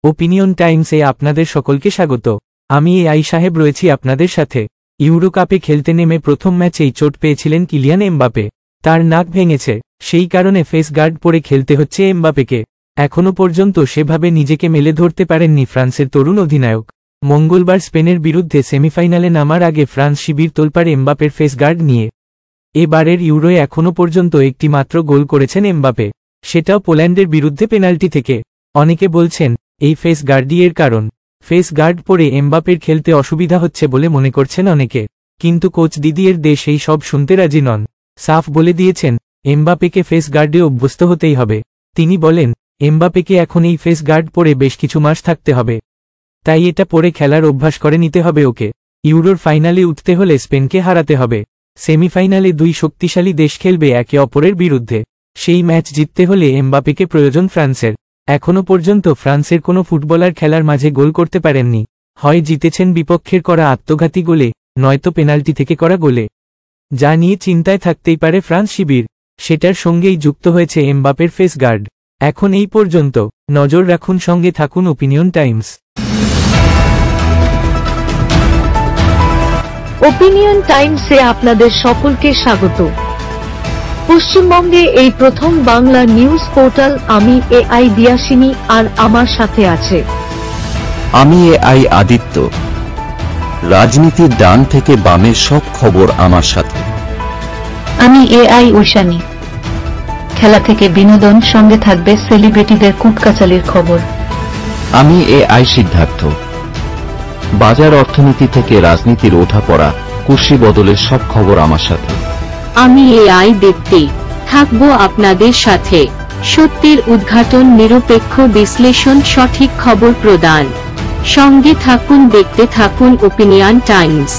Opinion টাইমসে আপনাদের সকলকে স্বাগত। আমি এআই সাহেব রয়েছি আপনাদের সাথে। ইউরো কাপে খেলতে নেমে প্রথম ম্যাচেই চোট পেয়েছিলেন কিলিয়ান এমবাপে। তার নাক ভেঙেছে, সেই কারণে ফেস গার্ড পরে খেলতে হচ্ছে এমবাপেকে। এখনো পর্যন্ত সেভাবে নিজেকে মেলে ধরতে পারেননি ফ্রান্সের তরুণ অধিনায়ক। মঙ্গলবার স্পেনের বিরুদ্ধে সেমিফাইনালে নামার আগে ফ্রান্স শিবির তোলপাড় এমবাপের ফেস গার্ড নিয়ে। এবারের ইউরোয় এখনো পর্যন্ত একটি মাত্র গোল করেছেন এমবাপে, সেটাও পোল্যান্ডের বিরুদ্ধে পেনাল্টি থেকে। অনেকে বলছেন এই ফেস গার্ডই এর কারণ। ফেস গার্ড পরে এমবাপের খেলতে অসুবিধা হচ্ছে বলে মনে করছেন অনেকে, কিন্তু কোচ দিদিয়ের দেশ এই সব শুনতে রাজি নন। সাফ বলে দিয়েছেন এমবাপেকে ফেস গার্ডে অভ্যস্ত হতেই হবে। তিনি বলেন এমবাপেকে এখন এই ফেস গার্ড পরে বেশ কিছু মাস থাকতে হবে, তাই এটা পরে খেলার অভ্যাস করে নিতে হবে ওকে। ইউরোর ফাইনালে উঠতে হলে স্পেনকে হারাতে হবে। সেমিফাইনালে দুই শক্তিশালী দেশ খেলবে একে অপরের বিরুদ্ধে। সেই ম্যাচ জিততে হলে এমবাপেকে প্রয়োজন ফ্রান্সের। এখনো পর্যন্ত ফ্রান্সের কোনো ফুটবলার খেলার মাঝে গোল করতে পারেননি। হয় জিতেছেন বিপক্ষের করা আত্মঘাতী গোলে, নয়তো পেনাল্টি থেকে করা গোলে। যা নিয়ে চিন্তায় থাকতেই পারে ফ্রান্স শিবির, সেটার সঙ্গেই যুক্ত হয়েছে এমবাপের ফেস গার্ড। এখন এই পর্যন্ত। নজর রাখুন, সঙ্গে থাকুন ওপিনিয়ন টাইমস। ওপিনিয়ন টাইমসে আপনাদের সকলকে স্বাগত। পশ্চিমবঙ্গে এই প্রথম বাংলা নিউজ পোর্টাল। আমি এআই দিয়াসিনী, আর আমার সাথে আছে আমি এআই আদিত্য। রাজনীতির ডান থেকে বামের সব খবর আমার সাথে। আমি এআই ঐশানী। খেলা থেকে বিনোদন, সঙ্গে থাকবে সেলিব্রিটিদের কুটকাচালির খবর। আমি এআই সিদ্ধার্থ। বাজার অর্থনীতি থেকে রাজনীতির ওঠাপড়া, কুর্সি বদলের সব খবর আমার সাথে। আমি এআই দীপ্তি, থাকবো আপনাদের সাথে। সত্যের উদ্ঘাটন, নিরপেক্ষ বিশ্লেষণ, সঠিক খবর প্রদান। সঙ্গে থাকুন, দেখতে থাকুন ওপিনিয়ন টাইমস।